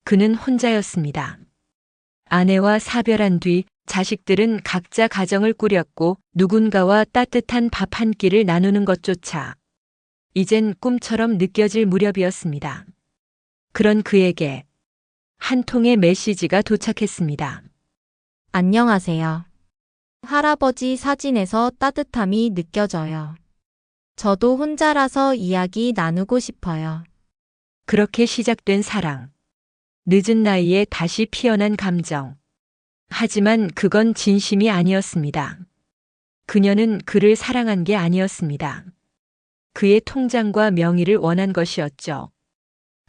그는 혼자였습니다. 아내와 사별한 뒤 자식들은 각자 가정을 꾸렸고 누군가와 따뜻한 밥 한 끼를 나누는 것조차 이젠 꿈처럼 느껴질 무렵이었습니다. 그런 그에게 한 통의 메시지가 도착했습니다. 안녕하세요. 할아버지 사진에서 따뜻함이 느껴져요. 저도 혼자라서 이야기 나누고 싶어요. 그렇게 시작된 사랑. 늦은 나이에 다시 피어난 감정. 하지만 그건 진심이 아니었습니다. 그녀는 그를 사랑한 게 아니었습니다. 그의 통장과 명의를 원한 것이었죠.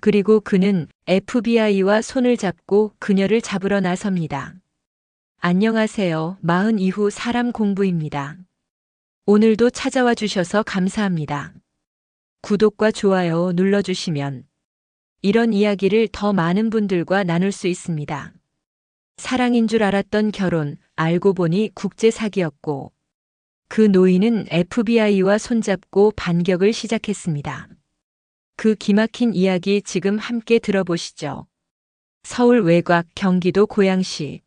그리고 그는 FBI와 손을 잡고 그녀를 잡으러 나섭니다. 안녕하세요. 40 이후 사람 공부입니다. 오늘도 찾아와 주셔서 감사합니다. 구독과 좋아요 눌러주시면 이런 이야기를 더 많은 분들과 나눌 수 있습니다. 사랑인 줄 알았던 결혼, 알고 보니 국제 사기였고 그 노인은 FBI와 손잡고 반격을 시작했습니다. 그 기막힌 이야기 지금 함께 들어보시죠. 서울 외곽 경기도 고양시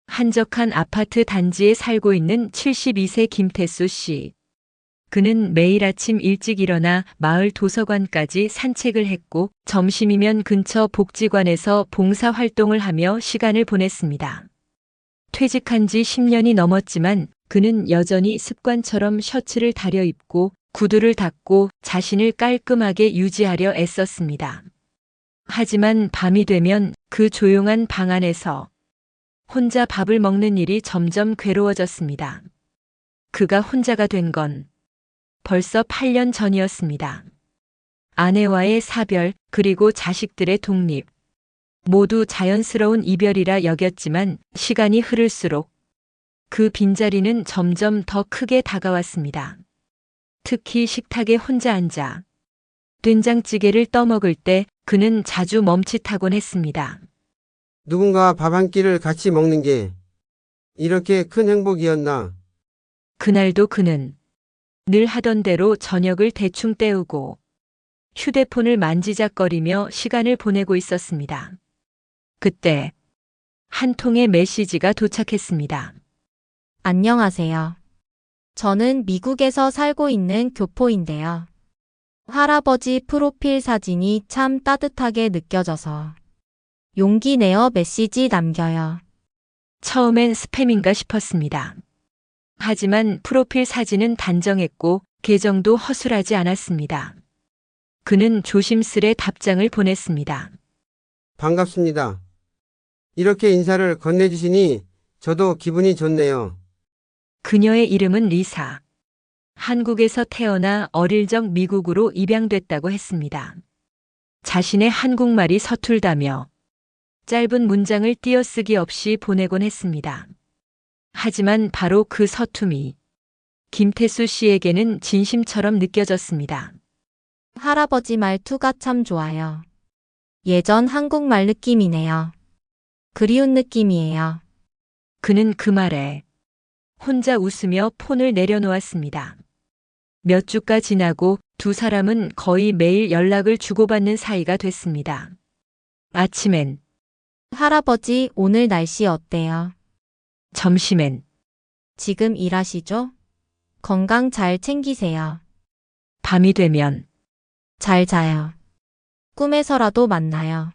한적한 아파트 단지에 살고 있는 72세 김태수 씨. 그는 매일 아침 일찍 일어나 마을 도서관까지 산책을 했고 점심이면 근처 복지관에서 봉사활동을 하며 시간을 보냈습니다. 퇴직한 지 10년이 넘었지만 그는 여전히 습관처럼 셔츠를 다려 입고 구두를 닦고 자신을 깔끔하게 유지하려 애썼습니다. 하지만 밤이 되면 그 조용한 방 안에서 혼자 밥을 먹는 일이 점점 괴로워졌습니다. 그가 혼자가 된 건 벌써 8년 전이었습니다. 아내와의 사별, 그리고 자식들의 독립. 모두 자연스러운 이별이라 여겼지만 시간이 흐를수록 그 빈자리는 점점 더 크게 다가왔습니다. 특히 식탁에 혼자 앉아 된장찌개를 떠먹을 때 그는 자주 멈칫하곤 했습니다. 누군가 밥 한 끼를 같이 먹는 게 이렇게 큰 행복이었나? 그날도 그는 늘 하던 대로 저녁을 대충 때우고 휴대폰을 만지작거리며 시간을 보내고 있었습니다. 그때 한 통의 메시지가 도착했습니다. 안녕하세요. 저는 미국에서 살고 있는 교포인데요. 할아버지 프로필 사진이 참 따뜻하게 느껴져서 용기 내어 메시지 남겨요. 처음엔 스팸인가 싶었습니다. 하지만 프로필 사진은 단정했고 계정도 허술하지 않았습니다. 그는 조심스레 답장을 보냈습니다. 반갑습니다. 이렇게 인사를 건네주시니 저도 기분이 좋네요. 그녀의 이름은 리사. 한국에서 태어나 어릴 적 미국으로 입양됐다고 했습니다. 자신의 한국말이 서툴다며 짧은 문장을 띄어쓰기 없이 보내곤 했습니다. 하지만 바로 그 서툼이 김태수 씨에게는 진심처럼 느껴졌습니다. 할아버지 말투가 참 좋아요. 예전 한국말 느낌이네요. 그리운 느낌이에요. 그는 그 말에 혼자 웃으며 폰을 내려놓았습니다. 몇 주가 지나고 두 사람은 거의 매일 연락을 주고받는 사이가 됐습니다. 아침엔, 할아버지, 오늘 날씨 어때요? 점심엔, 지금 일하시죠? 건강 잘 챙기세요. 밤이 되면, 잘 자요. 꿈에서라도 만나요.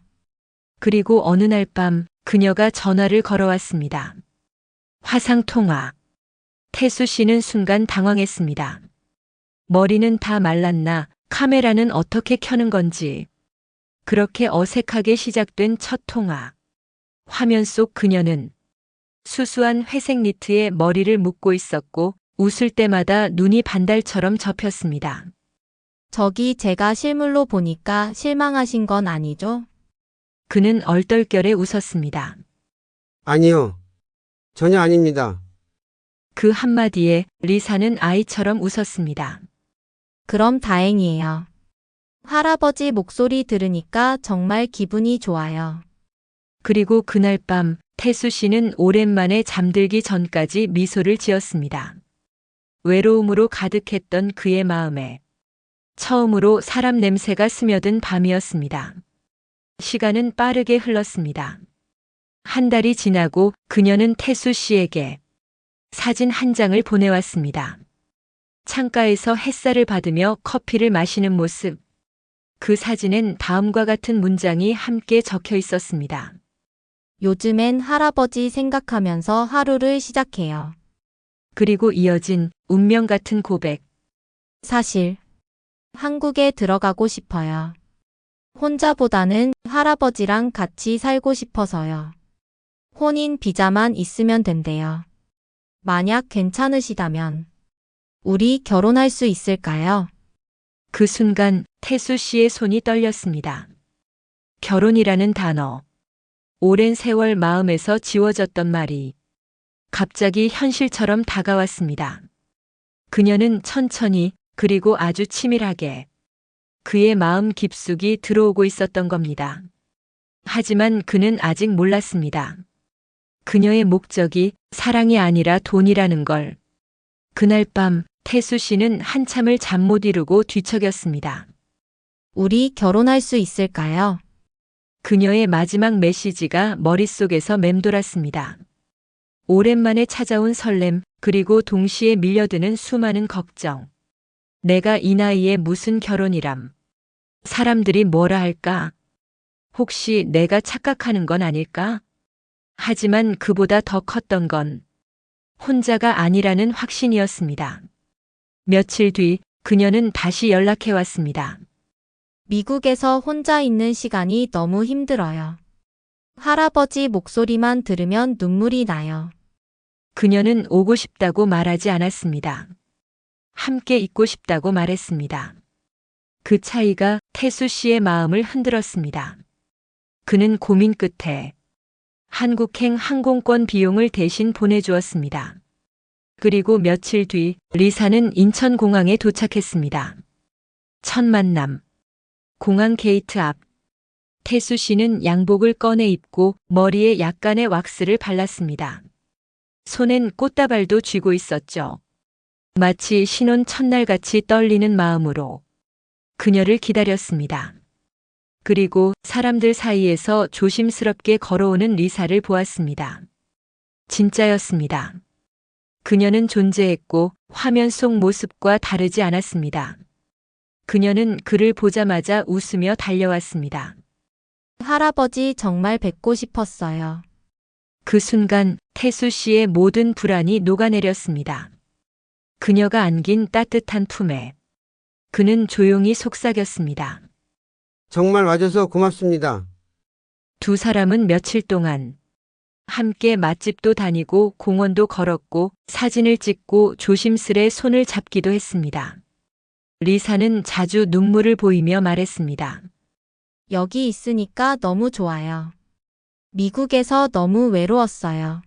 그리고 어느 날 밤 그녀가 전화를 걸어왔습니다. 화상통화. 태수 씨는 순간 당황했습니다. 머리는 다 말랐나, 카메라는 어떻게 켜는 건지. 그렇게 어색하게 시작된 첫 통화. 화면 속 그녀는 수수한 회색 니트에 머리를 묶고 있었고 웃을 때마다 눈이 반달처럼 접혔습니다. 저기 제가 실물로 보니까 실망하신 건 아니죠? 그는 얼떨결에 웃었습니다. 아니요. 전혀 아닙니다. 그 한마디에 리사는 아이처럼 웃었습니다. 그럼 다행이에요. 할아버지 목소리 들으니까 정말 기분이 좋아요. 그리고 그날 밤 태수 씨는 오랜만에 잠들기 전까지 미소를 지었습니다. 외로움으로 가득했던 그의 마음에 처음으로 사람 냄새가 스며든 밤이었습니다. 시간은 빠르게 흘렀습니다. 한 달이 지나고 그녀는 태수 씨에게 사진 한 장을 보내왔습니다. 창가에서 햇살을 받으며 커피를 마시는 모습. 그 사진엔 다음과 같은 문장이 함께 적혀 있었습니다. 요즘엔 할아버지 생각하면서 하루를 시작해요. 그리고 이어진 운명 같은 고백. 사실 한국에 들어가고 싶어요. 혼자보다는 할아버지랑 같이 살고 싶어서요. 혼인 비자만 있으면 된대요. 만약 괜찮으시다면 우리 결혼할 수 있을까요? 그 순간 태수 씨의 손이 떨렸습니다. 결혼이라는 단어. 오랜 세월 마음에서 지워졌던 말이 갑자기 현실처럼 다가왔습니다. 그녀는 천천히 그리고 아주 치밀하게 그의 마음 깊숙이 들어오고 있었던 겁니다. 하지만 그는 아직 몰랐습니다. 그녀의 목적이 사랑이 아니라 돈이라는 걸. 그날 밤 태수 씨는 한참을 잠 못 이루고 뒤척였습니다. 우리 결혼할 수 있을까요? 그녀의 마지막 메시지가 머릿속에서 맴돌았습니다. 오랜만에 찾아온 설렘, 그리고 동시에 밀려드는 수많은 걱정. 내가 이 나이에 무슨 결혼이람. 사람들이 뭐라 할까? 혹시 내가 착각하는 건 아닐까? 하지만 그보다 더 컸던 건 혼자가 아니라는 확신이었습니다. 며칠 뒤 그녀는 다시 연락해 왔습니다. 미국에서 혼자 있는 시간이 너무 힘들어요. 할아버지 목소리만 들으면 눈물이 나요. 그녀는 오고 싶다고 말하지 않았습니다. 함께 있고 싶다고 말했습니다. 그 차이가 태수 씨의 마음을 흔들었습니다. 그는 고민 끝에 한국행 항공권 비용을 대신 보내주었습니다. 그리고 며칠 뒤 리사는 인천공항에 도착했습니다. 첫 만남. 공항 게이트 앞. 태수 씨는 양복을 꺼내 입고 머리에 약간의 왁스를 발랐습니다. 손엔 꽃다발도 쥐고 있었죠. 마치 신혼 첫날같이 떨리는 마음으로 그녀를 기다렸습니다. 그리고 사람들 사이에서 조심스럽게 걸어오는 리사를 보았습니다. 진짜였습니다. 그녀는 존재했고 화면 속 모습과 다르지 않았습니다. 그녀는 그를 보자마자 웃으며 달려왔습니다. 할아버지 정말 뵙고 싶었어요. 그 순간 태수 씨의 모든 불안이 녹아내렸습니다. 그녀가 안긴 따뜻한 품에 그는 조용히 속삭였습니다. 정말 와줘서 고맙습니다. 두 사람은 며칠 동안 함께 맛집도 다니고 공원도 걸었고 사진을 찍고 조심스레 손을 잡기도 했습니다. 리사는 자주 눈물을 보이며 말했습니다. 여기 있으니까 너무 좋아요. 미국에서 너무 외로웠어요.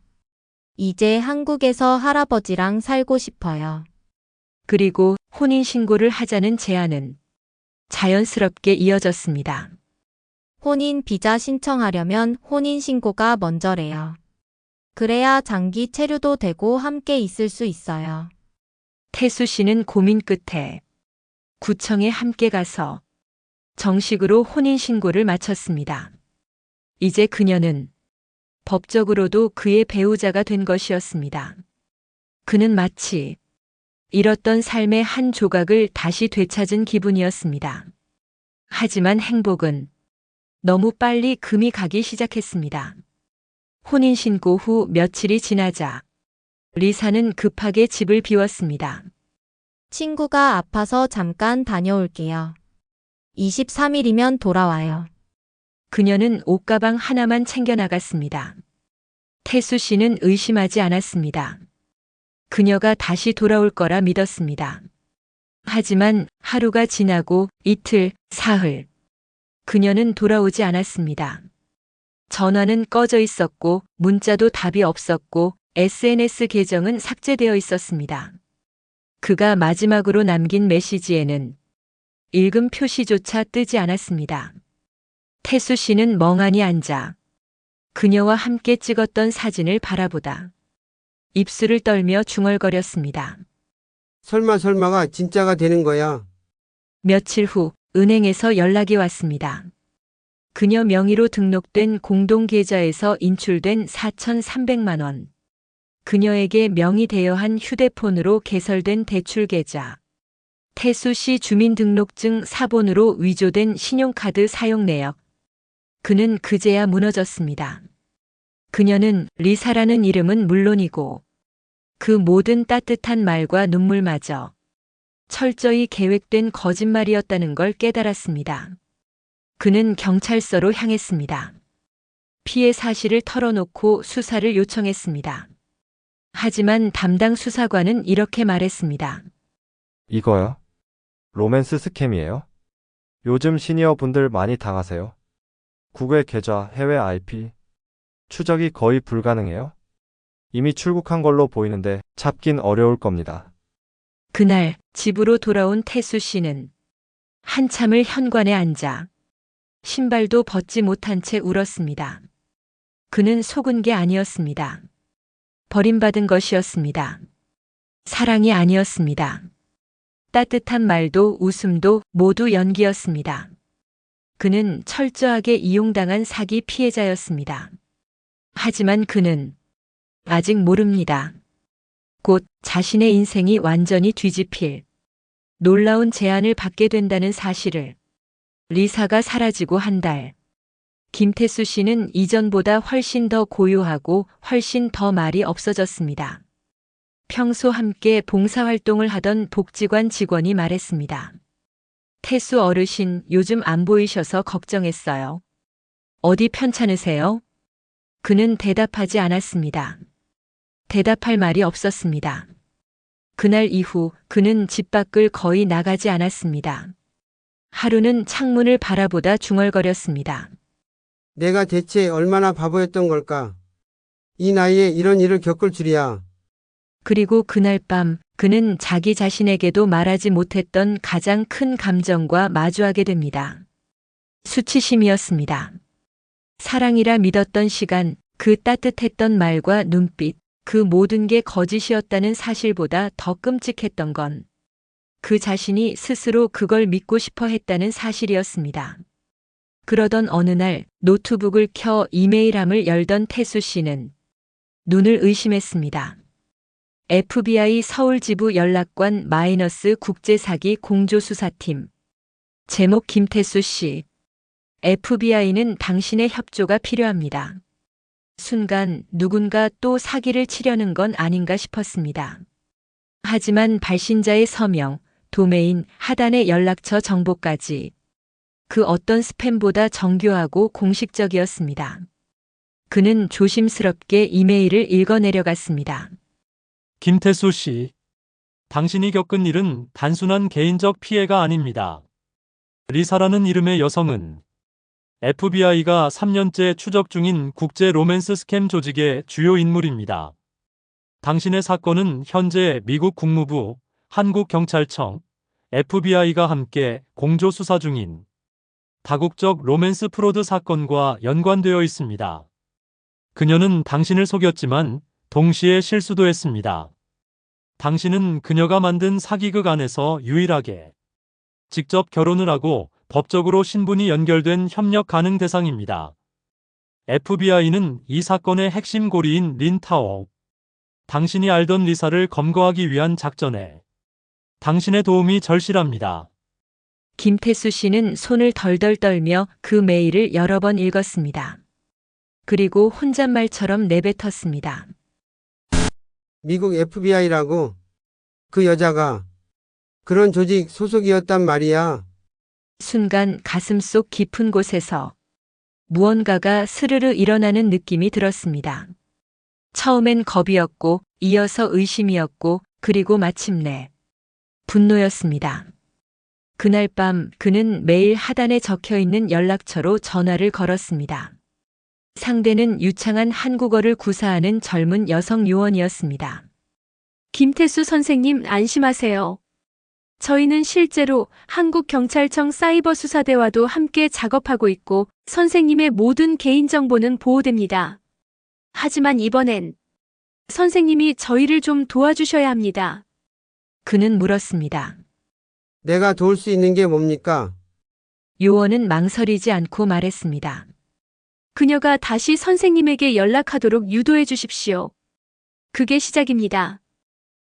이제 한국에서 할아버지랑 살고 싶어요. 그리고 혼인신고를 하자는 제안은 자연스럽게 이어졌습니다. 혼인 비자 신청하려면 혼인 신고가 먼저래요. 그래야 장기 체류도 되고 함께 있을 수 있어요. 태수 씨는 고민 끝에 구청에 함께 가서 정식으로 혼인신고를 마쳤습니다. 이제 그녀는 법적으로도 그의 배우자가 된 것이었습니다. 그는 마치 잃었던 삶의 한 조각을 다시 되찾은 기분이었습니다. 하지만 행복은 너무 빨리 금이 가기 시작했습니다. 혼인신고 후 며칠이 지나자 리사는 급하게 집을 비웠습니다. 친구가 아파서 잠깐 다녀올게요. 23일이면 돌아와요. 그녀는 옷가방 하나만 챙겨 나갔습니다. 태수 씨는 의심하지 않았습니다. 그녀가 다시 돌아올 거라 믿었습니다. 하지만 하루가 지나고 이틀, 사흘. 그녀는 돌아오지 않았습니다. 전화는 꺼져 있었고 문자도 답이 없었고 SNS 계정은 삭제되어 있었습니다. 그가 마지막으로 남긴 메시지에는 읽음 표시조차 뜨지 않았습니다. 태수 씨는 멍하니 앉아 그녀와 함께 찍었던 사진을 바라보다 입술을 떨며 중얼거렸습니다. 설마가 진짜가 되는 거야. 며칠 후 은행에서 연락이 왔습니다. 그녀 명의로 등록된 공동계좌에서 인출된 4,300만 원. 그녀에게 명의대여한 휴대폰으로 개설된 대출계좌. 태수 씨 주민등록증 사본으로 위조된 신용카드 사용 내역. 그는 그제야 무너졌습니다. 그녀는 리사라는 이름은 물론이고 그 모든 따뜻한 말과 눈물마저 철저히 계획된 거짓말이었다는 걸 깨달았습니다. 그는 경찰서로 향했습니다. 피해 사실을 털어놓고 수사를 요청했습니다. 하지만 담당 수사관은 이렇게 말했습니다. 이거요? 로맨스 스캠이에요? 요즘 시니어 분들 많이 당하세요? 구글 계좌, 해외 IP 추적이 거의 불가능해요? 이미 출국한 걸로 보이는데 잡긴 어려울 겁니다. 그날 집으로 돌아온 태수 씨는 한참을 현관에 앉아 신발도 벗지 못한 채 울었습니다. 그는 속은 게 아니었습니다. 버림받은 것이었습니다. 사랑이 아니었습니다. 따뜻한 말도 웃음도 모두 연기였습니다. 그는 철저하게 이용당한 사기 피해자였습니다. 하지만 그는 아직 모릅니다. 곧 자신의 인생이 완전히 뒤집힐 놀라운 제안을 받게 된다는 사실을. 리사가 사라지고 한 달. 김태수 씨는 이전보다 훨씬 더 고요하고 훨씬 더 말이 없어졌습니다. 평소 함께 봉사활동을 하던 복지관 직원이 말했습니다. 태수 어르신 요즘 안 보이셔서 걱정했어요. 어디 편찮으세요? 그는 대답하지 않았습니다. 대답할 말이 없었습니다. 그날 이후 그는 집 밖을 거의 나가지 않았습니다. 하루는 창문을 바라보다 중얼거렸습니다. 내가 대체 얼마나 바보였던 걸까? 이 나이에 이런 일을 겪을 줄이야. 그리고 그날 밤 그는 자기 자신에게도 말하지 못했던 가장 큰 감정과 마주하게 됩니다. 수치심이었습니다. 사랑이라 믿었던 시간, 그 따뜻했던 말과 눈빛, 그 모든 게 거짓이었다는 사실보다 더 끔찍했던 건 그 자신이 스스로 그걸 믿고 싶어 했다는 사실이었습니다. 그러던 어느 날 노트북을 켜 이메일함을 열던 태수 씨는 눈을 의심했습니다. FBI 서울지부 연락관 마이너스 국제사기 공조수사팀. 제목 김태수 씨. FBI는 당신의 협조가 필요합니다. 순간 누군가 또 사기를 치려는 건 아닌가 싶었습니다. 하지만 발신자의 서명, 도메인, 하단의 연락처 정보까지 그 어떤 스팸보다 정교하고 공식적이었습니다. 그는 조심스럽게 이메일을 읽어내려갔습니다. 김태수 씨, 당신이 겪은 일은 단순한 개인적 피해가 아닙니다. 리사라는 이름의 여성은 FBI가 3년째 추적 중인 국제 로맨스 스캠 조직의 주요 인물입니다. 당신의 사건은 현재 미국 국무부, 한국경찰청, FBI가 함께 공조 수사 중인 다국적 로맨스 프로드 사건과 연관되어 있습니다. 그녀는 당신을 속였지만 동시에 실수도 했습니다. 당신은 그녀가 만든 사기극 안에서 유일하게 직접 결혼을 하고 법적으로 신분이 연결된 협력 가능 대상입니다. FBI는 이 사건의 핵심 고리인 린 타워, 당신이 알던 리사를 검거하기 위한 작전에 당신의 도움이 절실합니다. 김태수 씨는 손을 덜덜 떨며 그 메일을 여러 번 읽었습니다. 그리고 혼잣말처럼 내뱉었습니다. 미국 FBI라고? 그 여자가 그런 조직 소속이었단 말이야. 순간 가슴속 깊은 곳에서 무언가가 스르르 일어나는 느낌이 들었습니다. 처음엔 겁이었고, 이어서 의심이었고, 그리고 마침내 분노였습니다. 그날 밤 그는 메일 하단에 적혀있는 연락처로 전화를 걸었습니다. 상대는 유창한 한국어를 구사하는 젊은 여성 요원이었습니다. 김태수 선생님 안심하세요. 저희는 실제로 한국경찰청 사이버수사대와도 함께 작업하고 있고 선생님의 모든 개인정보는 보호됩니다. 하지만 이번엔 선생님이 저희를 좀 도와주셔야 합니다. 그는 물었습니다. 내가 도울 수 있는 게 뭡니까? 요원은 망설이지 않고 말했습니다. 그녀가 다시 선생님에게 연락하도록 유도해 주십시오. 그게 시작입니다.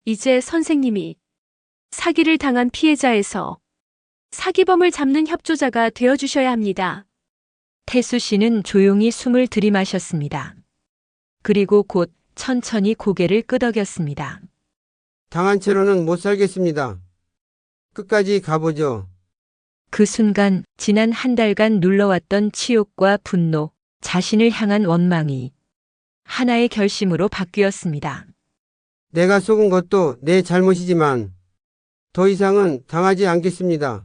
이제 선생님이 사기를 당한 피해자에서 사기범을 잡는 협조자가 되어 주셔야 합니다. 태수 씨는 조용히 숨을 들이마셨습니다. 그리고 곧 천천히 고개를 끄덕였습니다. 당한 채로는 못 살겠습니다. 끝까지 가보죠. 그 순간 지난 한 달간 눌러왔던 치욕과 분노, 자신을 향한 원망이 하나의 결심으로 바뀌었습니다. 내가 속은 것도 내 잘못이지만 더 이상은 당하지 않겠습니다.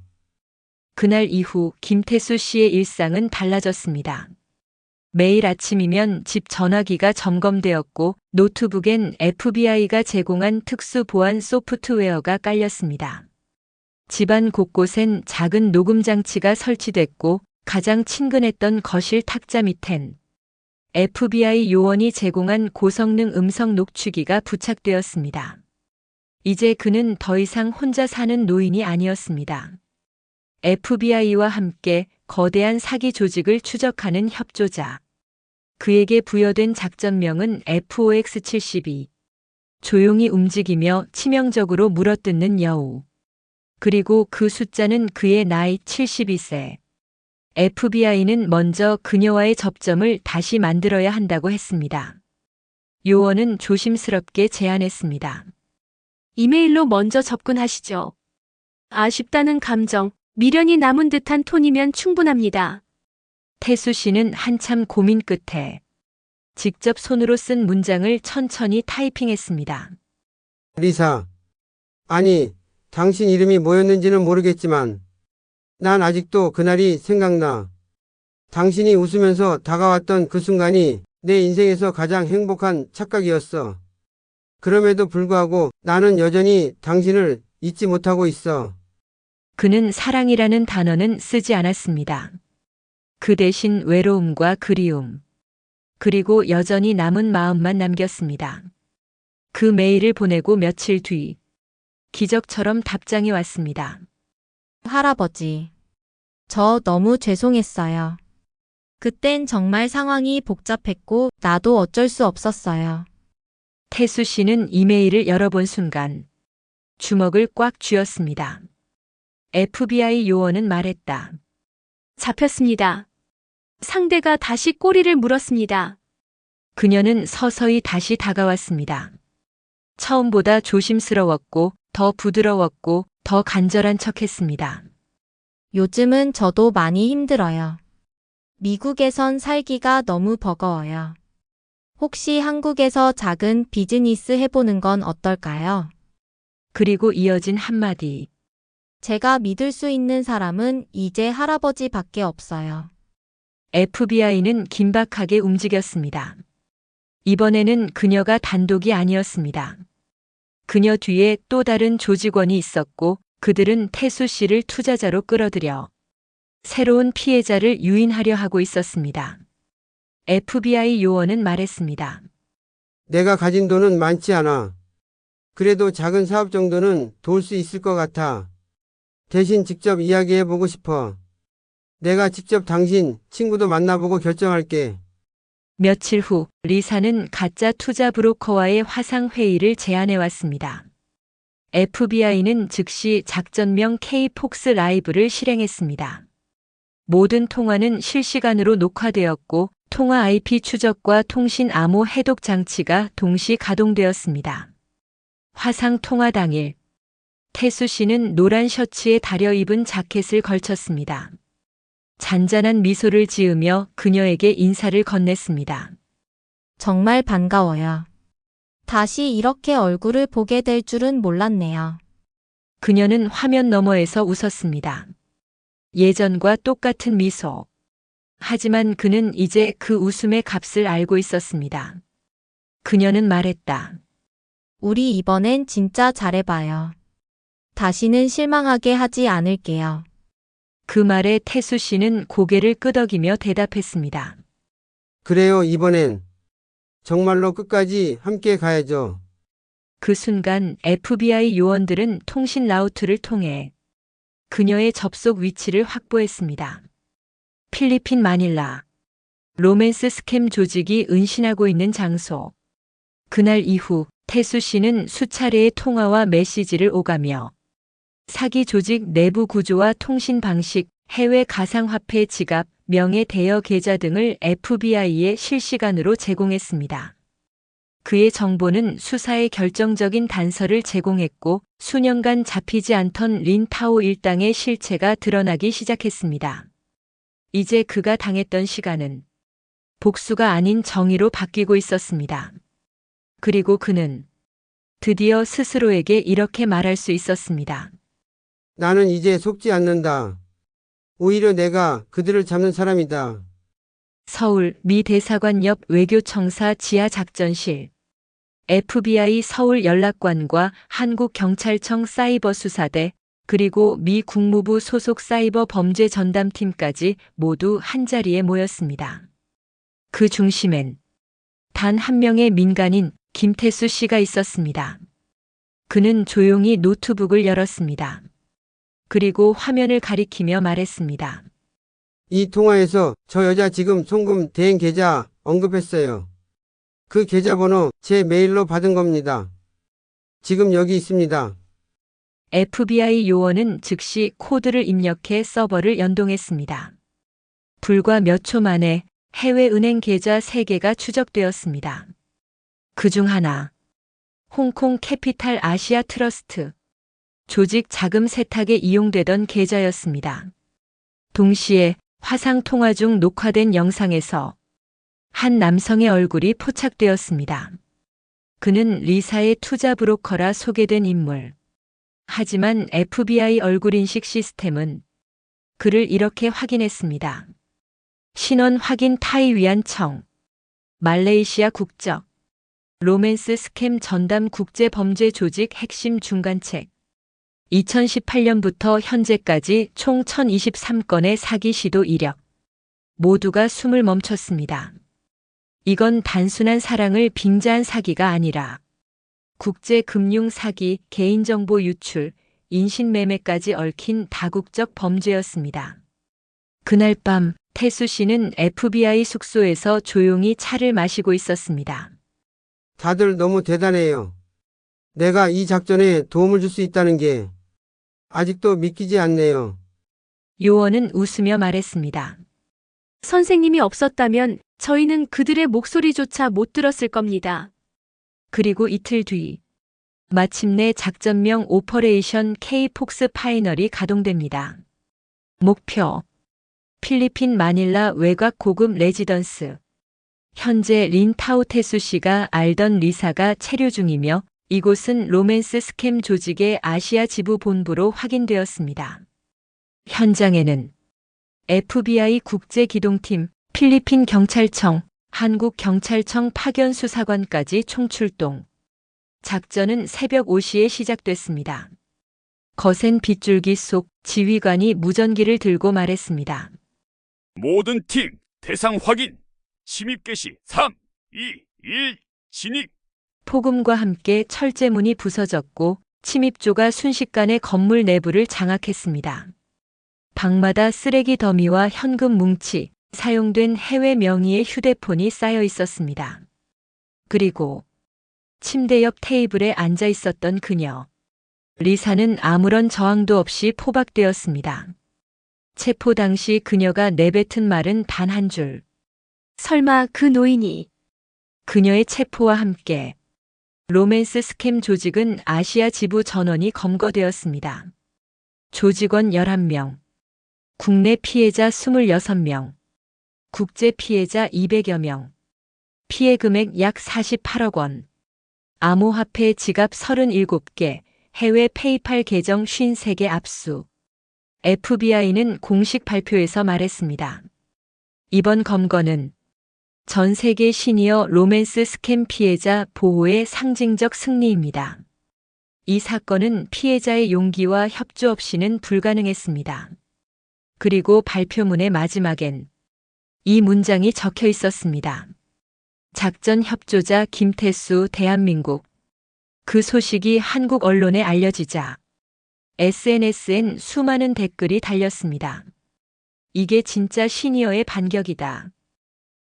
그날 이후 김태수 씨의 일상은 달라졌습니다. 매일 아침이면 집 전화기가 점검되었고 노트북엔 FBI가 제공한 특수 보안 소프트웨어가 깔렸습니다. 집안 곳곳엔 작은 녹음 장치가 설치됐고 가장 친근했던 거실 탁자 밑엔 FBI 요원이 제공한 고성능 음성 녹취기가 부착되었습니다. 이제 그는 더 이상 혼자 사는 노인이 아니었습니다. FBI와 함께 거대한 사기 조직을 추적하는 협조자. 그에게 부여된 작전명은 FOX72. 조용히 움직이며 치명적으로 물어뜯는 여우. 그리고 그 숫자는 그의 나이 72세. FBI는 먼저 그녀와의 접점을 다시 만들어야 한다고 했습니다. 요원은 조심스럽게 제안했습니다. 이메일로 먼저 접근하시죠. 아쉽다는 감정, 미련이 남은 듯한 톤이면 충분합니다. 태수 씨는 한참 고민 끝에 직접 손으로 쓴 문장을 천천히 타이핑했습니다. 리사. 아니, 당신 이름이 뭐였는지는 모르겠지만 난 아직도 그날이 생각나. 당신이 웃으면서 다가왔던 그 순간이 내 인생에서 가장 행복한 착각이었어. 그럼에도 불구하고 나는 여전히 당신을 잊지 못하고 있어. 그는 사랑이라는 단어는 쓰지 않았습니다. 그 대신 외로움과 그리움, 그리고 여전히 남은 마음만 남겼습니다. 그 메일을 보내고 며칠 뒤, 기적처럼 답장이 왔습니다. 할아버지. 저 너무 죄송했어요. 그땐 정말 상황이 복잡했고 나도 어쩔 수 없었어요. 태수 씨는 이메일을 열어본 순간 주먹을 꽉 쥐었습니다. FBI 요원은 말했다. 잡혔습니다. 상대가 다시 꼬리를 물었습니다. 그녀는 서서히 다시 다가왔습니다. 처음보다 조심스러웠고 더 부드러웠고 더 간절한 척했습니다. 요즘은 저도 많이 힘들어요. 미국에선 살기가 너무 버거워요. 혹시 한국에서 작은 비즈니스 해보는 건 어떨까요? 그리고 이어진 한마디. 제가 믿을 수 있는 사람은 이제 할아버지밖에 없어요. FBI는 긴박하게 움직였습니다. 이번에는 그녀가 단독이 아니었습니다. 그녀 뒤에 또 다른 조직원이 있었고 그들은 태수 씨를 투자자로 끌어들여 새로운 피해자를 유인하려 하고 있었습니다. FBI 요원은 말했습니다. 내가 가진 돈은 많지 않아. 그래도 작은 사업 정도는 도울 수 있을 것 같아. 대신 직접 이야기해보고 싶어. 내가 직접 당신 친구도 만나보고 결정할게. 며칠 후 리사는 가짜 투자 브로커와의 화상회의를 제안해 왔습니다. FBI는 즉시 작전명 K-폭스 라이브를 실행했습니다. 모든 통화는 실시간으로 녹화되었고 통화 IP 추적과 통신 암호 해독 장치가 동시 가동되었습니다. 화상 통화 당일 태수 씨는 노란 셔츠에 다려 입은 자켓을 걸쳤습니다. 잔잔한 미소를 지으며 그녀에게 인사를 건넸습니다. 정말 반가워요. 다시 이렇게 얼굴을 보게 될 줄은 몰랐네요. 그녀는 화면 너머에서 웃었습니다. 예전과 똑같은 미소. 하지만 그는 이제 그 웃음의 값을 알고 있었습니다. 그녀는 말했다. 우리 이번엔 진짜 잘해봐요. 다시는 실망하게 하지 않을게요. 그 말에 태수 씨는 고개를 끄덕이며 대답했습니다. 그래요, 이번엔. 정말로 끝까지 함께 가야죠. 그 순간 FBI 요원들은 통신 라우트를 통해 그녀의 접속 위치를 확보했습니다. 필리핀 마닐라. 로맨스 스캠 조직이 은신하고 있는 장소. 그날 이후 태수 씨는 수차례의 통화와 메시지를 오가며 사기 조직 내부 구조와 통신 방식, 해외 가상화폐 지갑, 명예 대여 계좌 등을 FBI에 실시간으로 제공했습니다. 그의 정보는 수사에 결정적인 단서를 제공했고 수년간 잡히지 않던 린타오 일당의 실체가 드러나기 시작했습니다. 이제 그가 당했던 시간은 복수가 아닌 정의로 바뀌고 있었습니다. 그리고 그는 드디어 스스로에게 이렇게 말할 수 있었습니다. 나는 이제 속지 않는다. 오히려 내가 그들을 잡는 사람이다. 서울 미 대사관 옆 외교청사 지하 작전실. FBI 서울 연락관과 한국경찰청 사이버수사대, 그리고 미 국무부 소속 사이버 범죄 전담팀까지 모두 한자리에 모였습니다. 그 중심엔 단 한 명의 민간인 김태수 씨가 있었습니다. 그는 조용히 노트북을 열었습니다. 그리고 화면을 가리키며 말했습니다. 이 통화에서 저 여자 지금 송금 대행 계좌 언급했어요. 그 계좌번호 제 메일로 받은 겁니다. 지금 여기 있습니다. FBI 요원은 즉시 코드를 입력해 서버를 연동했습니다. 불과 몇 초 만에 해외 은행 계좌 3개가 추적되었습니다. 그중 하나, 홍콩 캐피탈 아시아 트러스트, 조직 자금 세탁에 이용되던 계좌였습니다. 동시에 화상 통화 중 녹화된 영상에서 한 남성의 얼굴이 포착되었습니다. 그는 리사의 투자 브로커라 소개된 인물. 하지만 FBI 얼굴 인식 시스템은 그를 이렇게 확인했습니다. 신원 확인 타이 위안 청. 말레이시아 국적. 로맨스 스캠 전담 국제범죄 조직 핵심 중간책. 2018년부터 현재까지 총 1023건의 사기 시도 이력. 모두가 숨을 멈췄습니다. 이건 단순한 사랑을 빙자한 사기가 아니라 국제금융 사기, 개인정보 유출, 인신매매까지 얽힌 다국적 범죄였습니다. 그날 밤 태수 씨는 FBI 숙소에서 조용히 차를 마시고 있었습니다. 다들 너무 대단해요. 내가 이 작전에 도움을 줄 수 있다는 게 아직도 믿기지 않네요. 요원은 웃으며 말했습니다. 선생님이 없었다면 저희는 그들의 목소리조차 못 들었을 겁니다. 그리고 이틀 뒤 마침내 작전명 오퍼레이션 K-폭스 파이널이 가동됩니다. 목표 필리핀 마닐라 외곽 고급 레지던스. 현재 린타오 태수 씨가 알던 리사가 체류 중이며 이곳은 로맨스 스캠 조직의 아시아 지부 본부로 확인되었습니다. 현장에는 FBI 국제기동팀, 필리핀 경찰청, 한국경찰청 파견 수사관까지 총출동. 작전은 새벽 5시에 시작됐습니다. 거센 빗줄기 속 지휘관이 무전기를 들고 말했습니다. 모든 팀 대상 확인. 침입 개시 3, 2, 1 진입. 폭음과 함께 철제문이 부서졌고 침입조가 순식간에 건물 내부를 장악했습니다. 방마다 쓰레기 더미와 현금 뭉치, 사용된 해외 명의의 휴대폰이 쌓여 있었습니다. 그리고 침대 옆 테이블에 앉아 있었던 그녀. 리사는 아무런 저항도 없이 포박되었습니다. 체포 당시 그녀가 내뱉은 말은 단 한 줄. 설마 그 노인이 그녀의 체포와 함께 로맨스 스캠 조직은 아시아 지부 전원이 검거되었습니다. 조직원 11명, 국내 피해자 26명, 국제 피해자 200여 명, 피해 금액 약 48억 원, 암호화폐 지갑 37개, 해외 페이팔 계정 53개 압수. FBI는 공식 발표에서 말했습니다. 이번 검거는 전 세계 시니어 로맨스 스캠 피해자 보호의 상징적 승리입니다. 이 사건은 피해자의 용기와 협조 없이는 불가능했습니다. 그리고 발표문의 마지막엔 이 문장이 적혀 있었습니다. 작전 협조자 김태수 대한민국. 그 소식이 한국 언론에 알려지자 SNS엔 수많은 댓글이 달렸습니다. 이게 진짜 시니어의 반격이다.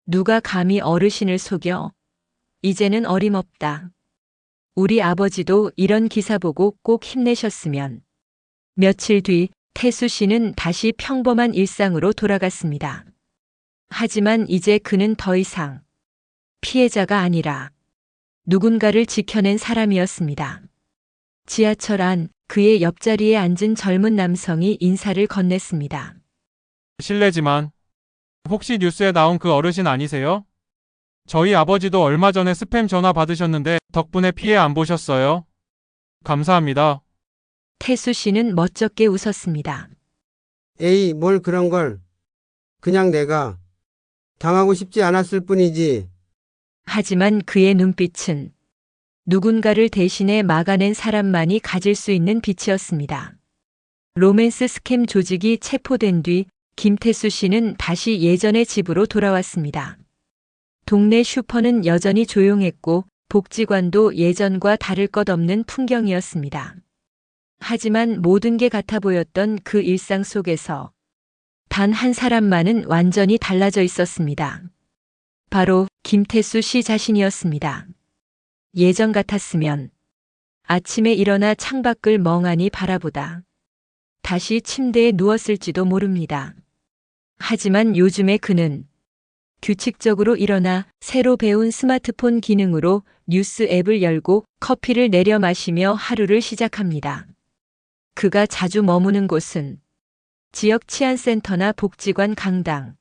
누가 감히 어르신을 속여? 이제는 어림없다. 우리 아버지도 이런 기사 보고 꼭 힘내셨으면. 며칠 뒤 태수 씨는 다시 평범한 일상으로 돌아갔습니다. 하지만 이제 그는 더 이상 피해자가 아니라 누군가를 지켜낸 사람이었습니다. 지하철 안 그의 옆자리에 앉은 젊은 남성이 인사를 건넸습니다. 실례지만 혹시 뉴스에 나온 그 어르신 아니세요? 저희 아버지도 얼마 전에 스팸 전화 받으셨는데 덕분에 피해 안 보셨어요? 감사합니다. 태수 씨는 멋쩍게 웃었습니다. 에이, 뭘 그런 걸. 그냥 내가 당하고 싶지 않았을 뿐이지. 하지만 그의 눈빛은 누군가를 대신해 막아낸 사람만이 가질 수 있는 빛이었습니다. 로맨스 스캠 조직이 체포된 뒤 김태수 씨는 다시 예전의 집으로 돌아왔습니다. 동네 슈퍼는 여전히 조용했고 복지관도 예전과 다를 것 없는 풍경이었습니다. 하지만 모든 게 같아 보였던 그 일상 속에서 단 한 사람만은 완전히 달라져 있었습니다. 바로 김태수 씨 자신이었습니다. 예전 같았으면 아침에 일어나 창밖을 멍하니 바라보다 다시 침대에 누웠을지도 모릅니다. 하지만 요즘에 그는 규칙적으로 일어나 새로 배운 스마트폰 기능으로 뉴스 앱을 열고 커피를 내려 마시며 하루를 시작합니다. 그가 자주 머무는 곳은 지역 치안센터나 복지관 강당,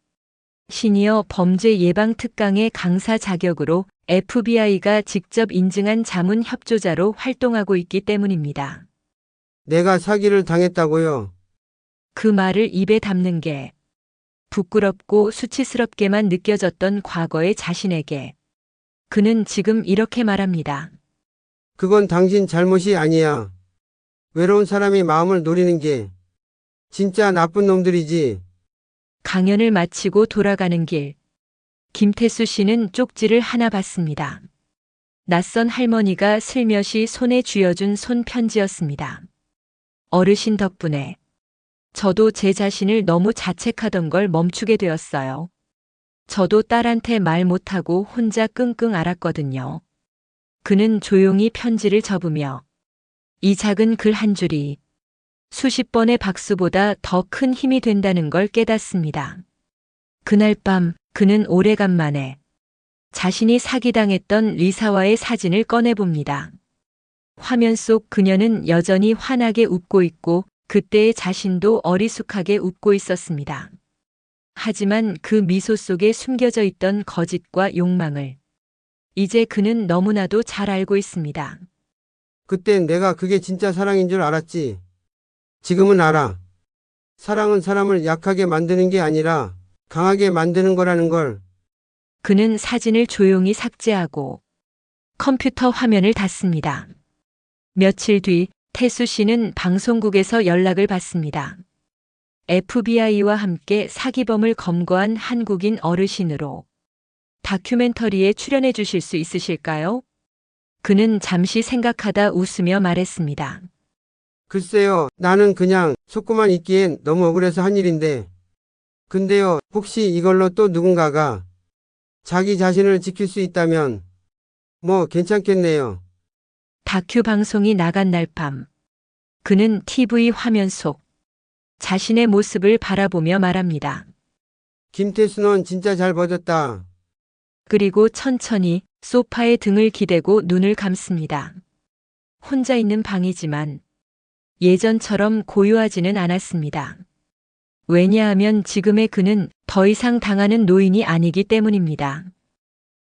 시니어 범죄 예방 특강의 강사 자격으로 FBI가 직접 인증한 자문 협조자로 활동하고 있기 때문입니다. 내가 사기를 당했다고요. 그 말을 입에 담는 게 부끄럽고 수치스럽게만 느껴졌던 과거의 자신에게 그는 지금 이렇게 말합니다. 그건 당신 잘못이 아니야. 외로운 사람이 마음을 노리는 게 진짜 나쁜 놈들이지. 강연을 마치고 돌아가는 길, 김태수 씨는 쪽지를 하나 받습니다. 낯선 할머니가 슬며시 손에 쥐어준 손편지였습니다. 어르신 덕분에 저도 제 자신을 너무 자책하던 걸 멈추게 되었어요. 저도 딸한테 말 못하고 혼자 끙끙 앓았거든요. 그는 조용히 편지를 접으며 이 작은 글 한 줄이 수십 번의 박수보다 더 큰 힘이 된다는 걸 깨닫습니다. 그날 밤 그는 오래간만에 자신이 사기당했던 리사와의 사진을 꺼내봅니다. 화면 속 그녀는 여전히 환하게 웃고 있고 그때의 자신도 어리숙하게 웃고 있었습니다. 하지만 그 미소 속에 숨겨져 있던 거짓과 욕망을 이제 그는 너무나도 잘 알고 있습니다. 그땐 내가 그게 진짜 사랑인 줄 알았지. 지금은 알아. 사랑은 사람을 약하게 만드는 게 아니라 강하게 만드는 거라는 걸. 그는 사진을 조용히 삭제하고 컴퓨터 화면을 닫습니다. 며칠 뒤 태수 씨는 방송국에서 연락을 받습니다. FBI와 함께 사기범을 검거한 한국인 어르신으로 다큐멘터리에 출연해 주실 수 있으실까요? 그는 잠시 생각하다 웃으며 말했습니다. 글쎄요, 나는 그냥 속고만 있기엔 너무 억울해서 한 일인데. 근데요, 혹시 이걸로 또 누군가가 자기 자신을 지킬 수 있다면 뭐 괜찮겠네요. 다큐 방송이 나간 날 밤, 그는 TV 화면 속 자신의 모습을 바라보며 말합니다. 김태수는 진짜 잘 버텼다. 그리고 천천히 소파에 등을 기대고 눈을 감습니다. 혼자 있는 방이지만 예전처럼 고요하지는 않았습니다. 왜냐하면 지금의 그는 더 이상 당하는 노인이 아니기 때문입니다.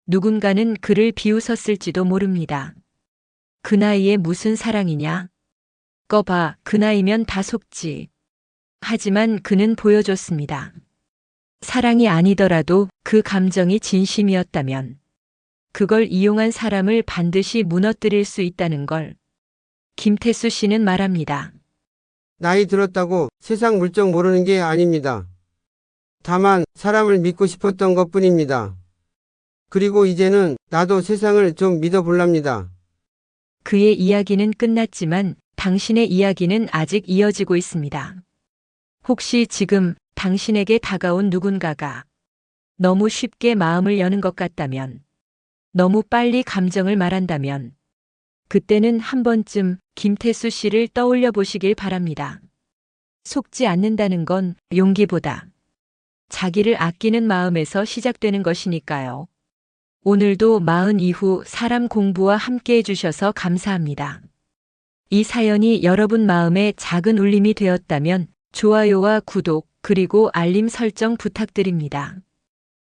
누군가는 그를 비웃었을지도 모릅니다. 그 나이에 무슨 사랑이냐? 꺼봐, 그 나이면 다 속지. 하지만 그는 보여줬습니다. 사랑이 아니더라도 그 감정이 진심이었다면 그걸 이용한 사람을 반드시 무너뜨릴 수 있다는 걸 김태수 씨는 말합니다. 나이 들었다고 세상 물정 모르는 게 아닙니다. 다만 사람을 믿고 싶었던 것뿐입니다. 그리고 이제는 나도 세상을 좀 믿어볼랍니다. 그의 이야기는 끝났지만 당신의 이야기는 아직 이어지고 있습니다. 혹시 지금 당신에게 다가온 누군가가 너무 쉽게 마음을 여는 것 같다면, 너무 빨리 감정을 말한다면, 그때는 한 번쯤 김태수 씨를 떠올려 보시길 바랍니다. 속지 않는다는 건 용기보다 자기를 아끼는 마음에서 시작되는 것이니까요. 오늘도 마흔 이후 사람 공부와 함께 해주셔서 감사합니다. 이 사연이 여러분 마음에 작은 울림이 되었다면 좋아요와 구독 그리고 알림 설정 부탁드립니다.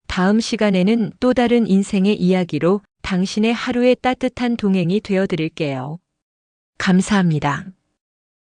다음 시간에는 또 다른 인생의 이야기로 당신의 하루의 따뜻한 동행이 되어드릴게요. 감사합니다.